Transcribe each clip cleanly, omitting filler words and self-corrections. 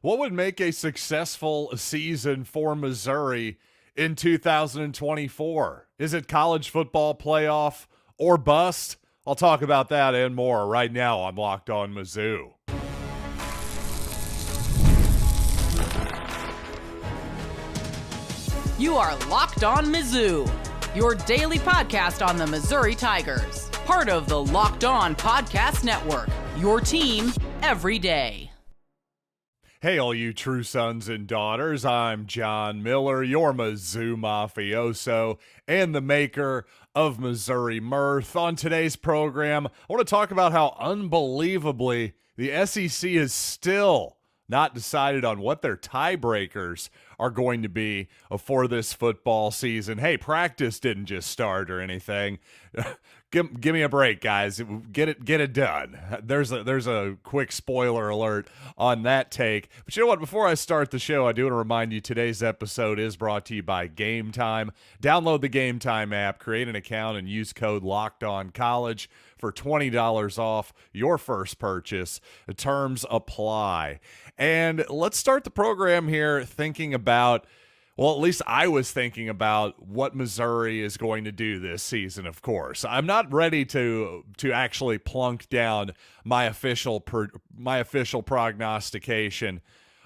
What would make a successful season for Missouri in 2024? Is it college football playoff or bust? I'll talk about that and more right now on Locked On Mizzou. You are Locked On Mizzou, your daily podcast on the Missouri Tigers. Part of the Locked On Podcast Network, your team every day. Hey, all you true sons and daughters, I'm John Miller, your Mizzou mafioso and the maker of Missouri Mirth. On today's program, I want to talk about how unbelievably the SEC is still not decided on what their tiebreakers are going to be for this football season. Hey, practice didn't just start or anything. Give me a break, guys. Get it done. There's a quick spoiler alert on that take. But you know what? Before I start the show, I do want to remind you today's episode is brought to you by Gametime. Download the Gametime app, create an account, and use code LOCKEDONCollege for $20 off your first purchase. The terms apply. And let's start the program here thinking about, well, at least I was thinking about what Missouri is going to do this season, of course. I'm not ready to actually plunk down my official prognostication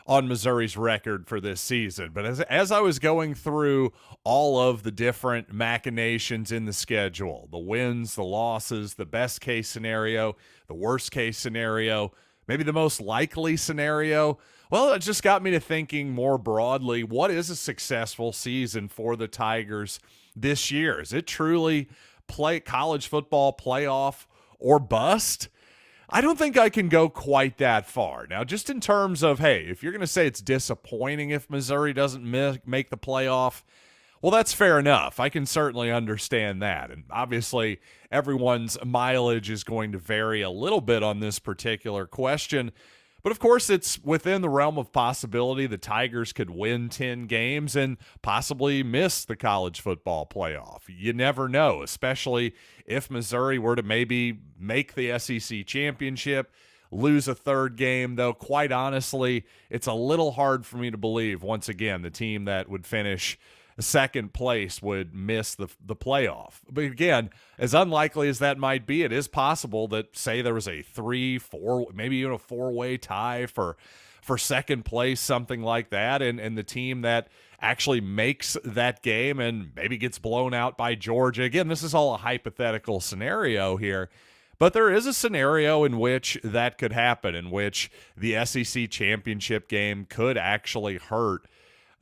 on Missouri's record for this season. But as I was going through all of the different machinations in the schedule, the wins, the losses, the best case scenario, the worst case scenario, maybe the most likely scenario, well, it just got me to thinking more broadly, what is a successful season for the Tigers this year? Is it truly college football playoff or bust? I don't think I can go quite that far. Now, just in terms of, hey, if you're going to say it's disappointing if Missouri doesn't make the playoff, well, that's fair enough. I can certainly understand that. And obviously, everyone's mileage is going to vary a little bit on this particular question. But of course, it's within the realm of possibility the Tigers could win 10 games and possibly miss the college football playoff. You never know, especially if Missouri were to maybe make the SEC championship, lose a third game, though quite honestly, it's a little hard for me to believe, once again, the team that would finish second place would miss the playoff. But again, as unlikely as that might be, it is possible that, say, there was a 3-4, maybe even a 4-way tie for second place, something like that, and the team that actually makes that game and maybe gets blown out by Georgia. Again, this is all a hypothetical scenario here, but there is a scenario in which that could happen, in which the SEC championship game could actually hurt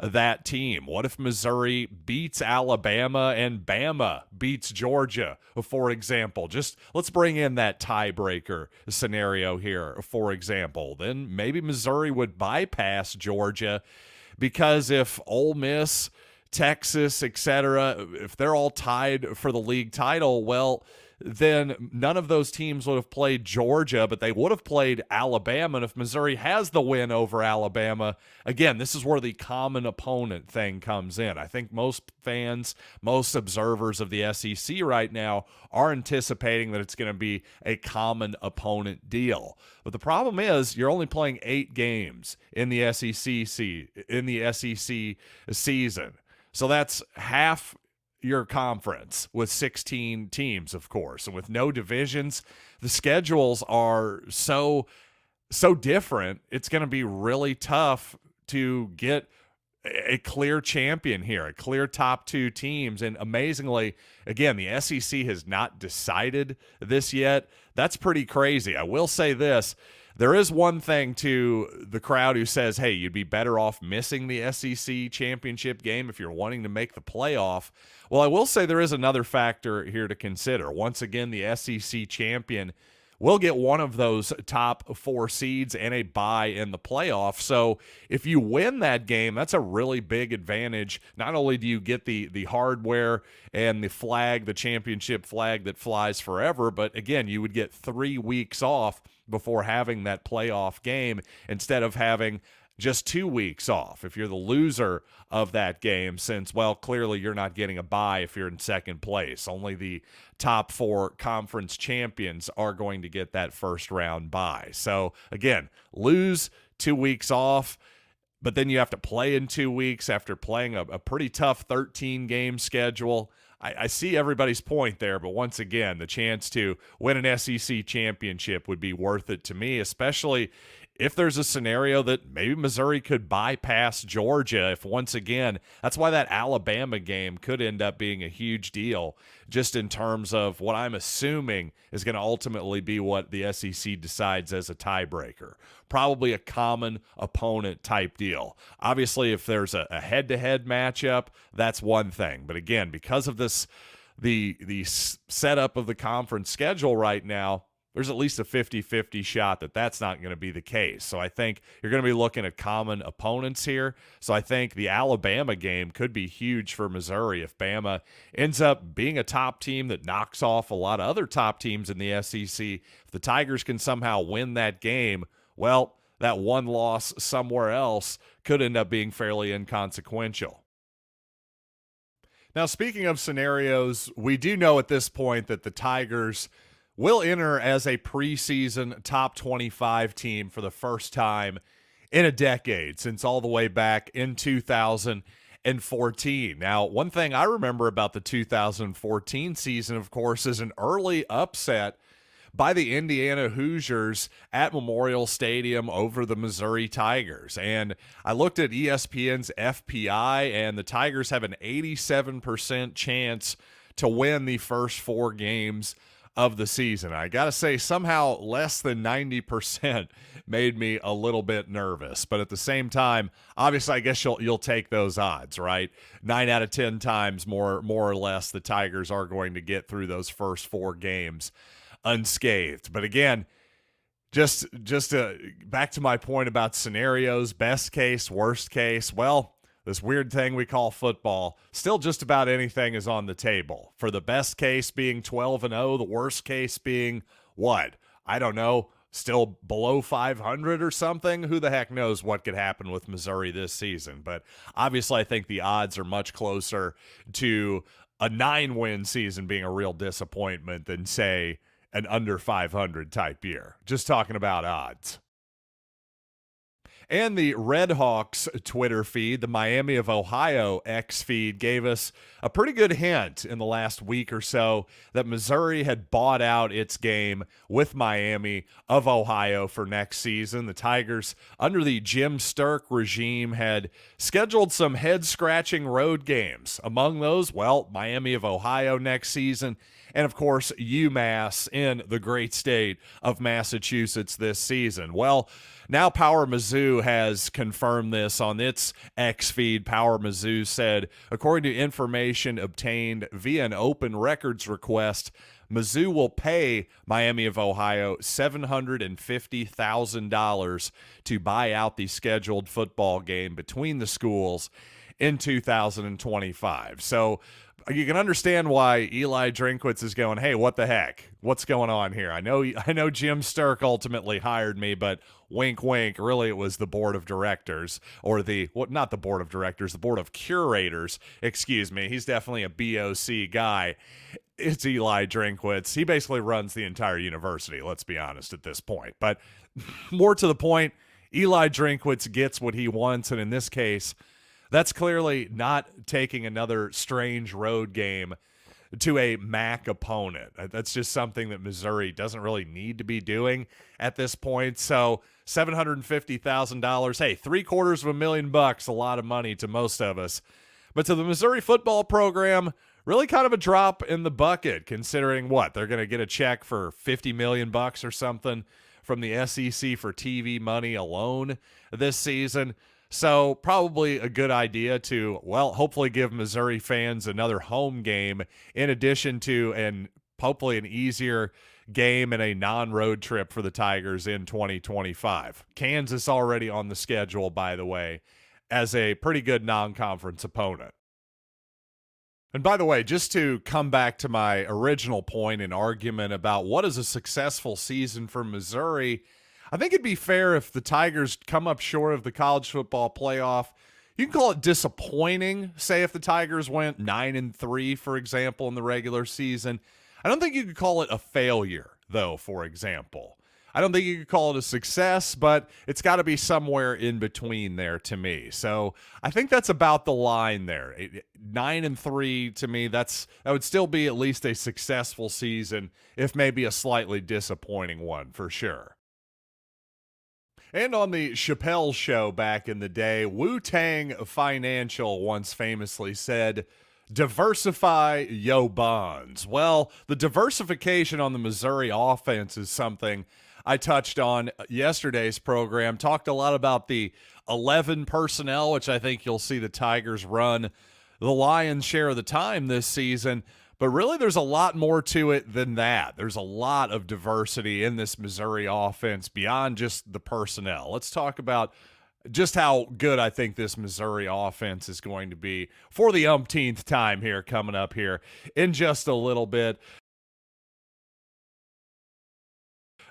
that team. What if Missouri beats Alabama and Bama beats Georgia, for example? Just let's bring in that tiebreaker scenario here, for example. Then maybe Missouri would bypass Georgia, because if Ole Miss, Texas, etc., if they're all tied for the league title, well, then none of those teams would have played Georgia, but they would have played Alabama. And if Missouri has the win over Alabama, again, this is where the common opponent thing comes in. I think most fans, most observers of the SEC right now are anticipating that it's going to be a common opponent deal. But the problem is you're only playing 8 games in the SEC season. So that's half your conference with 16 teams, of course, and with no divisions. The schedules are so different. It's going to be really tough to get a clear champion here, a clear top 2 teams. And amazingly, again, the SEC has not decided this yet. That's pretty crazy. I will say this. There is one thing to the crowd who says, hey, you'd be better off missing the SEC championship game if you're wanting to make the playoff. Well, I will say there is another factor here to consider. Once again, the SEC champion will get one of those top 4 seeds and a bye in the playoff. So if you win that game, that's a really big advantage. Not only do you get the hardware and the flag, the championship flag that flies forever, but again, you would get 3 weeks off before having that playoff game instead of having just 2 weeks off if you're the loser of that game, since, well, clearly you're not getting a bye if you're in second place. Only the top 4 conference champions are going to get that first round bye. So again, lose 2 weeks off, but then you have to play in 2 weeks after playing a pretty tough 13-game schedule. I see everybody's point there, but once again, the chance to win an SEC championship would be worth it to me, especially if there's a scenario that maybe Missouri could bypass Georgia. If once again, that's why that Alabama game could end up being a huge deal, just in terms of what I'm assuming is going to ultimately be what the SEC decides as a tiebreaker. Probably a common opponent type deal. Obviously, if there's a head-to-head matchup, that's one thing. But again, because of this, the setup of the conference schedule right now, there's at least a 50-50 shot that that's not going to be the case. So I think you're going to be looking at common opponents here. So I think the Alabama game could be huge for Missouri if Bama ends up being a top team that knocks off a lot of other top teams in the SEC. If the Tigers can somehow win that game, well, that one loss somewhere else could end up being fairly inconsequential. Now, speaking of scenarios, we do know at this point that the Tigers will enter as a preseason top 25 team for the first time in a decade, since all the way back in 2014. Now, one thing I remember about the 2014 season, of course, is an early upset by the Indiana Hoosiers at Memorial Stadium over the Missouri Tigers. And I looked at ESPN's FPI, and the Tigers have an 87% chance to win the first 4 games of the season. I got to say, somehow less than 90% made me a little bit nervous. But at the same time, obviously, I guess you'll take those odds, right? 9 out of 10 times, more or less, the Tigers are going to get through those first 4 games unscathed. But again, just back to my point about scenarios, best case, worst case, well, this weird thing we call football, still just about anything is on the table. For the best case being 12-0, the worst case being what? I don't know, still below 500 or something? Who the heck knows what could happen with Missouri this season? But obviously, I think the odds are much closer to a 9-win season being a real disappointment than, say, an under 500 type year. Just talking about odds. And the Redhawks Twitter feed, the Miami of Ohio X feed, gave us a pretty good hint in the last week or so that Missouri had bought out its game with Miami of Ohio for next season. The Tigers, under the Jim Sturk regime, had scheduled some head-scratching road games. Among those, well, Miami of Ohio next season, and of course, UMass in the great state of Massachusetts this season. Well, now Power Mizzou has confirmed this on its X feed. Power Mizzou said, according to information obtained via an open records request, Mizzou will pay Miami of Ohio $750,000 to buy out the scheduled football game between the schools in 2025. So you can understand why Eli Drinkwitz is going, hey, what the heck? What's going on here? I know Jim Sturk ultimately hired me, but wink, wink. Really, it was the board of directors, or not the board of directors, the board of curators. Excuse me. He's definitely a BOC guy. It's Eli Drinkwitz. He basically runs the entire university, let's be honest at this point. But more to the point, Eli Drinkwitz gets what he wants, and in this case, that's clearly not taking another strange road game to a MAC opponent. That's just something that Missouri doesn't really need to be doing at this point. So $750,000, hey, $750,000, a lot of money to most of us. But to the Missouri football program, really kind of a drop in the bucket, considering what? They're going to get a check for $50 million or something from the SEC for TV money alone this season. So probably a good idea to, well, hopefully give Missouri fans another home game in addition to hopefully an easier game and a non-road trip for the Tigers in 2025. Kansas already on the schedule, by the way, as a pretty good non-conference opponent. And by the way, just to come back to my original point and argument about what is a successful season for Missouri, I think it'd be fair if the Tigers come up short of the college football playoff. You can call it disappointing, say if the Tigers went 9-3, for example, in the regular season. I don't think you could call it a failure, though, for example. I don't think you could call it a success, but it's got to be somewhere in between there to me. So I think that's about the line there. 9-3 to me, that would still be at least a successful season, if maybe a slightly disappointing one for sure. And on the Chappelle Show back in the day, Wu-Tang Financial once famously said, "Diversify yo bonds." Well, the diversification on the Missouri offense is something I touched on yesterday's program. Talked a lot about the 11 personnel, which I think you'll see the Tigers run the lion's share of the time this season. But really, there's a lot more to it than that. There's a lot of diversity in this Missouri offense beyond just the personnel. Let's talk about just how good I think this Missouri offense is going to be for the umpteenth time here coming up here in just a little bit.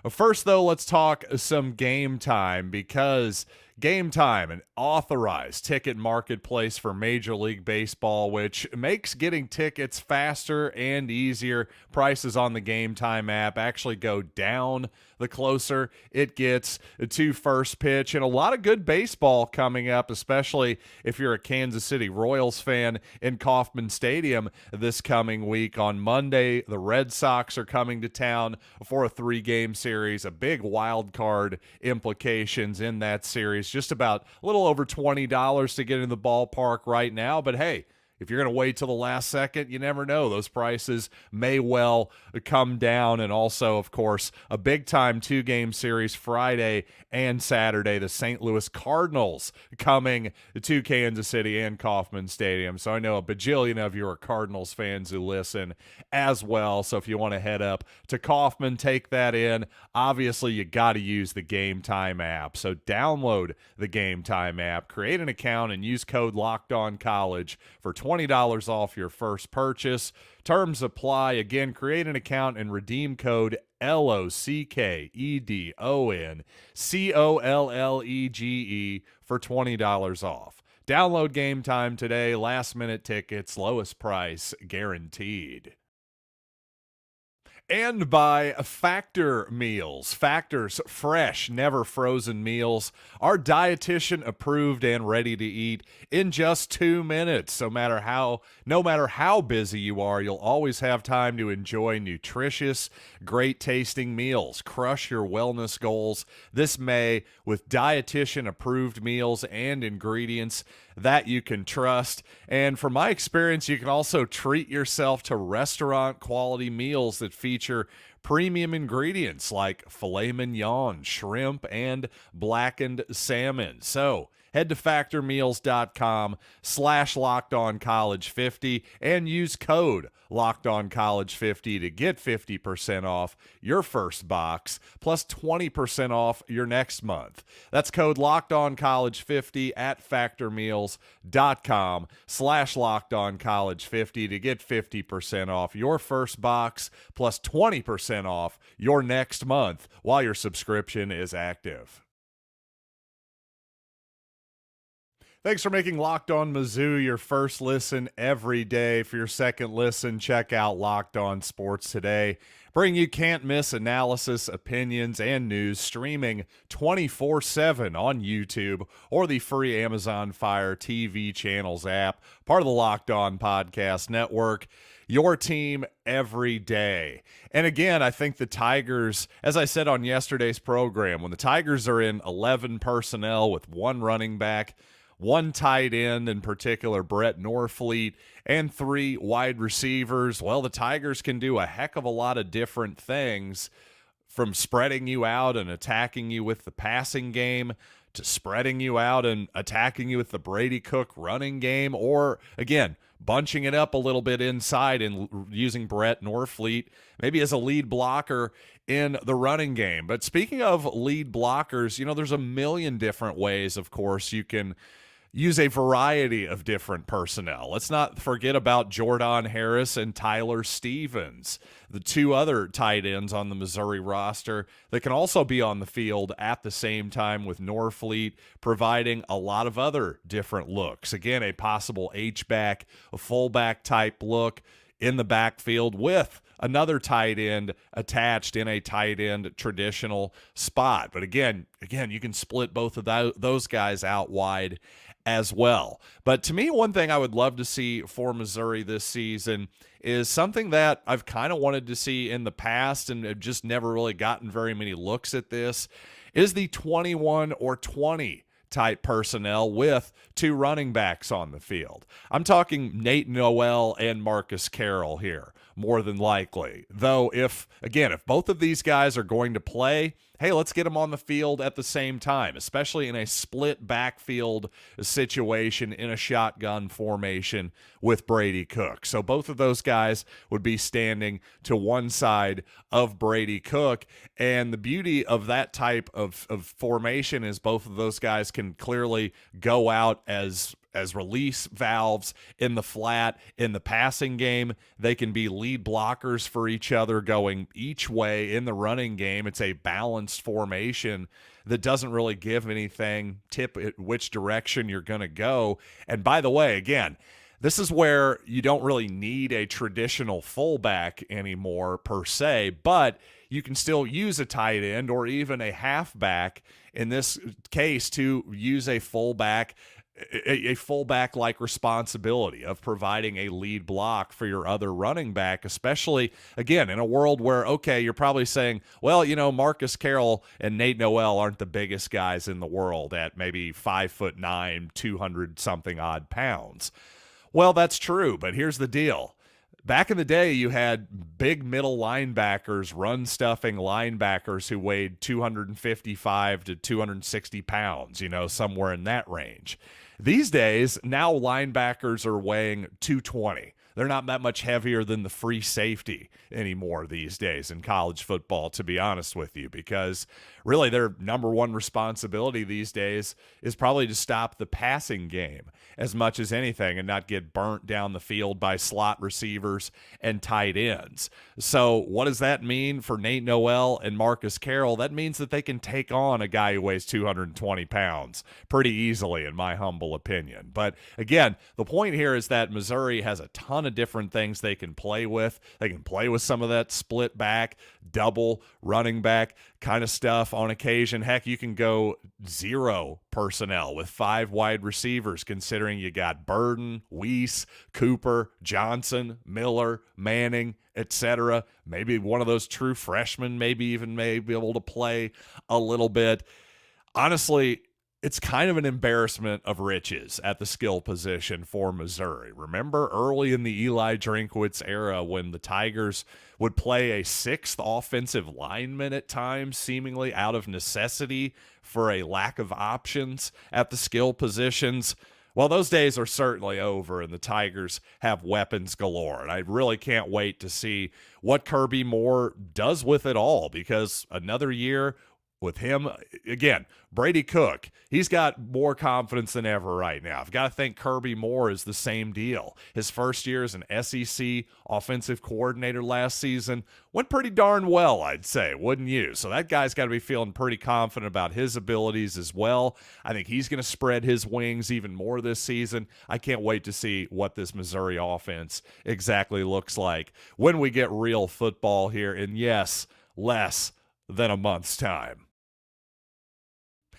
First, though, let's talk some Gametime, because Gametime, an authorized ticket marketplace for Major League Baseball, which makes getting tickets faster and easier. Prices on the Gametime app actually go down the closer it gets to first pitch. And a lot of good baseball coming up, especially if you're a Kansas City Royals fan in Kauffman Stadium this coming week. On Monday, the Red Sox are coming to town for a 3-game series, a big wild card implications in that series. Just about a little over $20 to get in the ballpark right now. But hey, if you're going to wait till the last second, you never know. Those prices may well come down. And also, of course, a big-time 2-game series Friday and Saturday. The St. Louis Cardinals coming to Kansas City and Kauffman Stadium. So I know a bajillion of you are Cardinals fans who listen as well. So if you want to head up to Kauffman, take that in. Obviously, you got to use the Gametime app. So download the Gametime app, create an account, and use code LOCKEDONCollege for $20 off your first purchase. Terms apply. Again, create an account and redeem code LOCKEDONCOLLEGE for $20 off. Download Gametime today. Last minute tickets, lowest price guaranteed. And by Factor Meals. Factor's fresh, never frozen meals are dietitian approved and ready to eat in just 2 minutes. No matter how busy you are, you'll always have time to enjoy nutritious, great tasting meals. Crush your wellness goals this May with dietitian approved meals and ingredients that you can trust. And from my experience, you can also treat yourself to restaurant quality meals that feature premium ingredients like filet mignon, shrimp, and blackened salmon. So head to factormeals.com/LockedOnCollege50 and use code LockedOnCollege50 to get 50% off your first box plus 20% off your next month. That's code LockedOnCollege50 at factormeals.com/LockedOnCollege50 to get 50% off your first box plus 20% off your next month while your subscription is active. Thanks for making Locked On Mizzou your first listen every day. For your second listen, check out Locked On Sports Today. Bring you can't-miss analysis, opinions, and news streaming 24/7 on YouTube or the free Amazon Fire TV channels app, part of the Locked On Podcast Network. Your team every day. And again, I think the Tigers, as I said on yesterday's program, when the Tigers are in 11 personnel with one running back, one tight end, in particular, Brett Norfleet, and 3 wide receivers, well, the Tigers can do a heck of a lot of different things, from spreading you out and attacking you with the passing game to spreading you out and attacking you with the Brady Cook running game, or, again, bunching it up a little bit inside and using Brett Norfleet maybe as a lead blocker in the running game. But speaking of lead blockers, there's a million different ways, of course, you can use a variety of different personnel. Let's not forget about Jordan Harris and Tyler Stevens, the 2 other tight ends on the Missouri roster that can also be on the field at the same time, with Norfleet providing a lot of other different looks. Again, a possible H-back, a fullback type look in the backfield with another tight end attached in a tight end traditional spot. But again, you can split both of those guys out wide as well. But to me, one thing I would love to see for Missouri this season is something that I've kind of wanted to see in the past and have just never really gotten very many looks at this, is the 21 or 20 type personnel with two running backs on the field. I'm talking Nate Noel and Marcus Carroll here, more than likely. Though if both of these guys are going to play, hey, let's get them on the field at the same time, especially in a split backfield situation in a shotgun formation with Brady Cook. So both of those guys would be standing to one side of Brady Cook. And the beauty of that type of formation is both of those guys can clearly go out as release valves in the flat. In the passing game, they can be lead blockers for each other going each way. In the running game, it's a balanced formation that doesn't really give anything tip at which direction you're going to go. And by the way, again, this is where you don't really need a traditional fullback anymore per se, but you can still use a tight end or even a halfback in this case to use a fullback like responsibility of providing a lead block for your other running back, especially, again, in a world where, okay, you're probably saying, well, Marcus Carroll and Nate Noel aren't the biggest guys in the world at maybe 5'9", 200-something odd pounds. Well, that's true, but here's the deal. Back in the day, you had big middle linebackers, run-stuffing linebackers who weighed 255 to 260 pounds, somewhere in that range. These days, now linebackers are weighing 220. They're not that much heavier than the free safety anymore these days in college football, to be honest with you, because really their number one responsibility these days is probably to stop the passing game as much as anything and not get burnt down the field by slot receivers and tight ends. So what does that mean for Nate Noel and Marcus Carroll? That means that they can take on a guy who weighs 220 pounds pretty easily, in my humble opinion. But again, the point here is that Missouri has a ton of different things they can play with. They can play with some of that split back, double running back kind of stuff on occasion. Heck, you can go zero personnel with 5 wide receivers, considering you got Burden, Weiss, Cooper, Johnson, Miller, Manning, etc. Maybe one of those true freshmen may be able to play a little bit. Honestly, it's kind of an embarrassment of riches at the skill position for Missouri. Remember early in the Eli Drinkwitz era when the Tigers would play a 6th offensive lineman at times, seemingly out of necessity for a lack of options at the skill positions? Well, those days are certainly over, and the Tigers have weapons galore. And I really can't wait to see what Kirby Moore does with it all, because another year with him, again, Brady Cook, he's got more confidence than ever right now. I've got to think Kirby Moore is the same deal. His first year as an SEC offensive coordinator last season went pretty darn well, I'd say, wouldn't you? So that guy's got to be feeling pretty confident about his abilities as well. I think he's going to spread his wings even more this season. I can't wait to see what this Missouri offense exactly looks like when we get real football here in, yes, less than a month's time.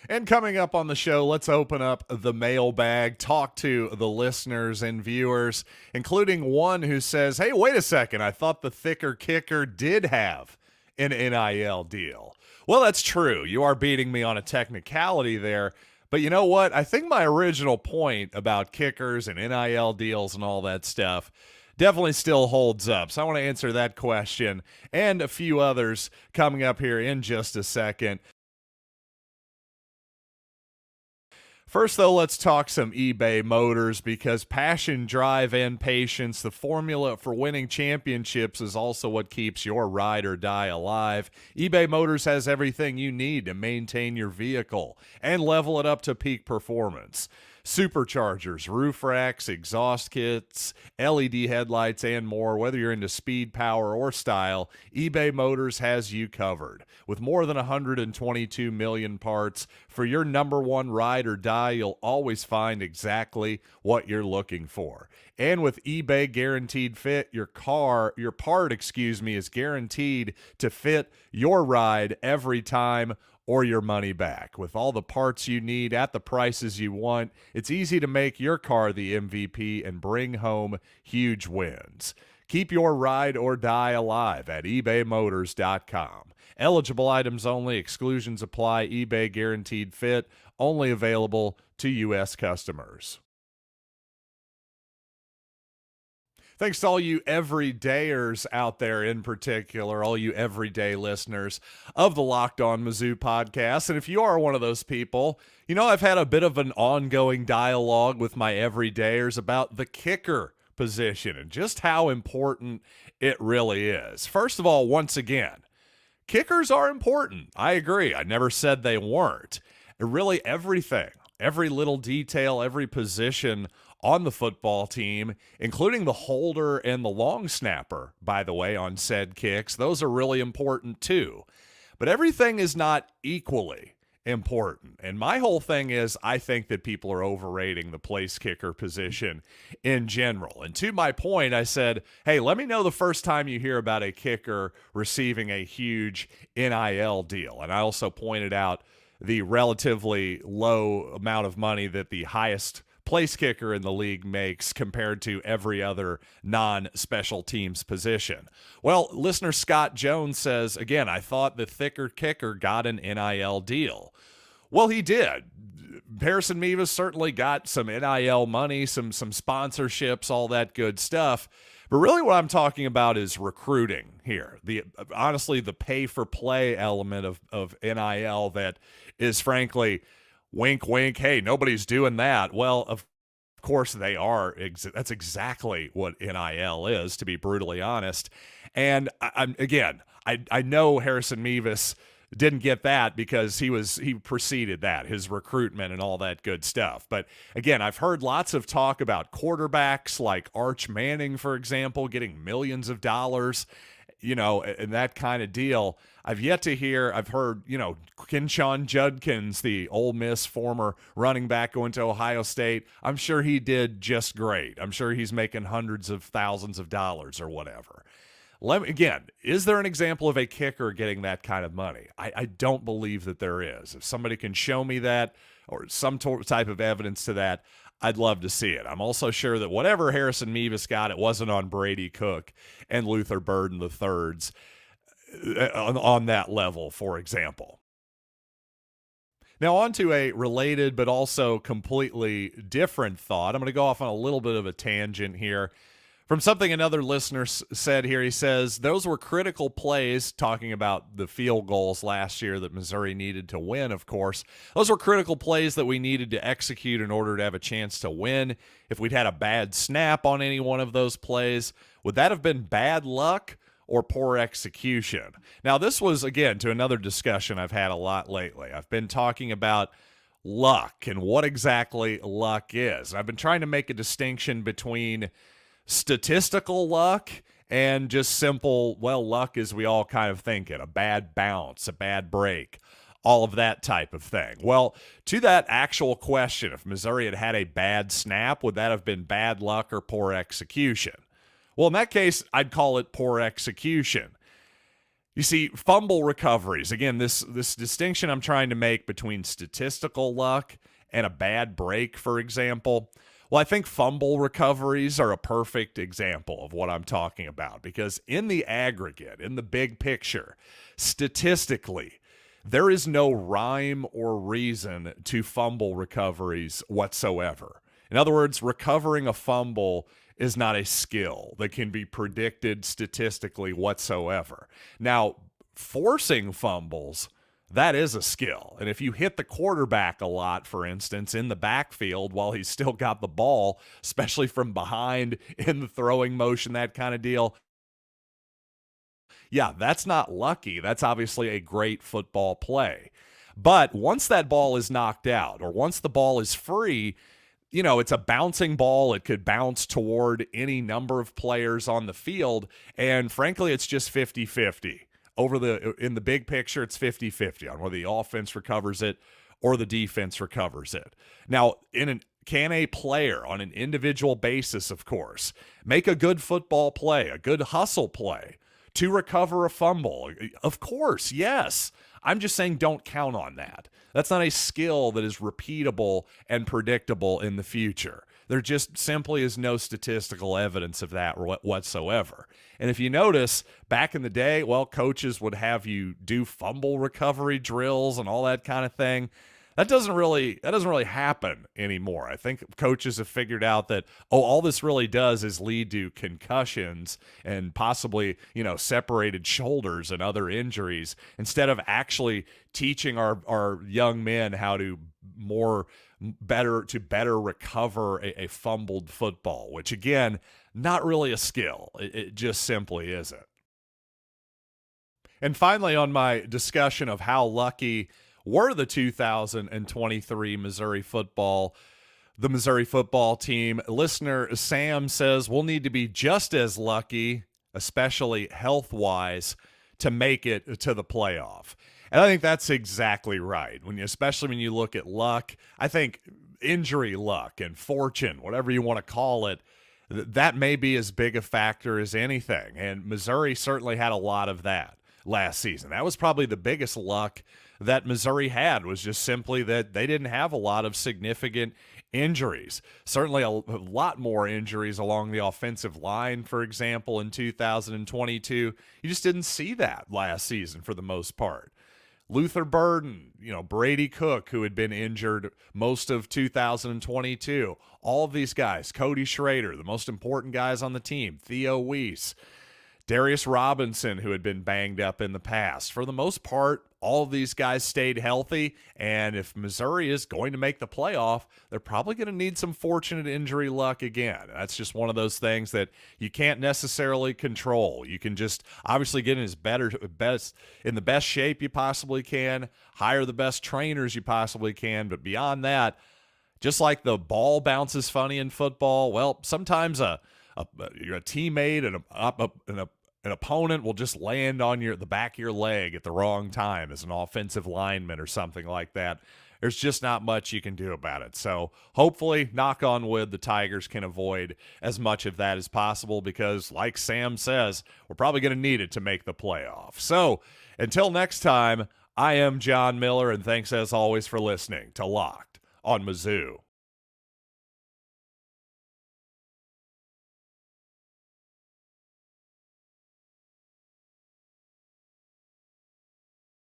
And coming up on the show, let's open up the mailbag, talk to the listeners and viewers, including one who says, hey, wait a second, I thought the thicker kicker did have an NIL deal. Well, that's true. You are beating me on a technicality there. But you know what? I think my original point about kickers and NIL deals and all that stuff definitely still holds up. So I want to answer that question and a few others coming up here in just a second. First, though, let's talk some eBay Motors, because passion, drive, and patience, the formula for winning championships, is also what keeps your ride or die alive. eBay Motors has everything you need to maintain your vehicle and level it up to peak performance. superchargers, roof racks, exhaust kits, LED headlights, and more. Whether you're into speed, power, or style, eBay Motors has you covered. With more than 122 million parts, for your number one ride or die, you'll always find exactly what you're looking for. And with eBay Guaranteed Fit, your part, is guaranteed to fit your ride every time or your money back. With all the parts you need at the prices you want, it's easy to make your car the MVP and bring home huge wins. Keep your ride or die alive at ebaymotors.com. Eligible items only. Exclusions apply. eBay Guaranteed Fit. Only available to U.S. customers. Thanks to all you everydayers out there, in particular, all you everyday listeners of the Locked On Mizzou podcast. And if you are one of those people, you know I've had a bit of an ongoing dialogue with my everydayers about the kicker position and just how important it really is. First of all, once again, kickers are important. I agree. I never said they weren't. Really everything, every little detail, every position on the football team, including the holder and the long snapper, by the way, on said kicks, those are really important too. But everything is not equally important. And my whole thing is I think that people are overrating the place kicker position in general. And to my point, I said, hey, let me know the first time you hear about a kicker receiving a huge NIL deal. And I also pointed out the relatively low amount of money that the highest place kicker in the league makes compared to every other non-special teams position. Well, listener Scott Jones says, again, I thought the thicker kicker got an NIL deal. Well, he did. Harrison Mevis certainly got some NIL money, some sponsorships, all that good stuff. But really what I'm talking about is recruiting here. Honestly, the pay-for-play element of NIL that is frankly wink, wink, hey, nobody's doing that. Well, of course they are. That's exactly what NIL is, to be brutally honest. And I know Harrison Mevis didn't get that because he preceded that, his recruitment and all that good stuff. But again, I've heard lots of talk about quarterbacks like Arch Manning, for example, getting millions of dollars, and that kind of deal. I've heard, Kinshawn Judkins, the Ole Miss former running back going to Ohio State, I'm sure he did just great. I'm sure he's making hundreds of thousands of dollars or whatever. Is there an example of a kicker getting that kind of money? I don't believe that there is. If somebody can show me that or some type of evidence to that, I'd love to see it. I'm also sure that whatever Harrison Mevis got, it wasn't on Brady Cook and Luther Burden III's on that level, for example. Now on to a related but also completely different thought. I'm going to go off on a little bit of a tangent here. From something another listener said here, he says, those were critical plays, talking about the field goals last year that Missouri needed to win, of course. Those were critical plays that we needed to execute in order to have a chance to win. If we'd had a bad snap on any one of those plays, would that have been bad luck or poor execution? Now, this was, again, to another discussion I've had a lot lately. I've been talking about luck and what exactly luck is. I've been trying to make a distinction between statistical luck and just simple, luck as we all kind of think it, a bad bounce, a bad break, all of that type of thing. Well, to that actual question, if Missouri had had a bad snap, would that have been bad luck or poor execution? Well, in that case, I'd call it poor execution. You see, fumble recoveries, again, this distinction I'm trying to make between statistical luck and a bad break, for example. Well, I think fumble recoveries are a perfect example of what I'm talking about because in the aggregate, in the big picture, statistically, there is no rhyme or reason to fumble recoveries whatsoever. In other words, recovering a fumble is not a skill that can be predicted statistically whatsoever. Now, forcing fumbles, that is a skill. And if you hit the quarterback a lot, for instance, in the backfield while he's still got the ball, especially from behind in the throwing motion, that kind of deal, yeah, that's not lucky. That's obviously a great football play. But once that ball is knocked out or once the ball is free, it's a bouncing ball. It could bounce toward any number of players on the field. And frankly, it's just 50-50. In the big picture, it's 50-50 on whether the offense recovers it or the defense recovers it. Now, can a player on an individual basis, of course, make a good football play, a good hustle play to recover a fumble? Of course, yes. I'm just saying don't count on that. That's not a skill that is repeatable and predictable in the future. There just simply is no statistical evidence of that whatsoever. And if you notice, back in the day, coaches would have you do fumble recovery drills and all that kind of thing. That doesn't really happen anymore. I think coaches have figured out that, all this really does is lead to concussions and possibly, separated shoulders and other injuries, instead of actually teaching our young men how to better recover a fumbled football, which again, not really a skill. It just simply isn't. And finally, on my discussion of how lucky were the 2023 the Missouri football team, listener Sam says we'll need to be just as lucky, especially health-wise, to make it to the playoff. And I think that's exactly right. Especially when you look at luck, I think injury luck and fortune, whatever you want to call it, that may be as big a factor as anything. And Missouri certainly had a lot of that last season. That was probably the biggest luck that Missouri had, was just simply that they didn't have a lot of significant injuries. Certainly a lot more injuries along the offensive line, for example, in 2022. You just didn't see that last season for the most part. Luther Burden, Brady Cook, who had been injured most of 2022. All of these guys, Cody Schrader, the most important guys on the team, Theo Weiss, Darius Robinson, who had been banged up in the past. For the most part, all of these guys stayed healthy, and if Missouri is going to make the playoff, they're probably going to need some fortunate injury luck again. That's just one of those things that you can't necessarily control. You can just obviously get in the best shape you possibly can, hire the best trainers you possibly can, but beyond that, just like the ball bounces funny in football, sometimes a teammate and an opponent will just land on the back of your leg at the wrong time as an offensive lineman or something like that. There's just not much you can do about it. So hopefully, knock on wood, the Tigers can avoid as much of that as possible, because like Sam says, we're probably going to need it to make the playoff. So until next time, I am John Miller, and thanks as always for listening to Locked on Mizzou.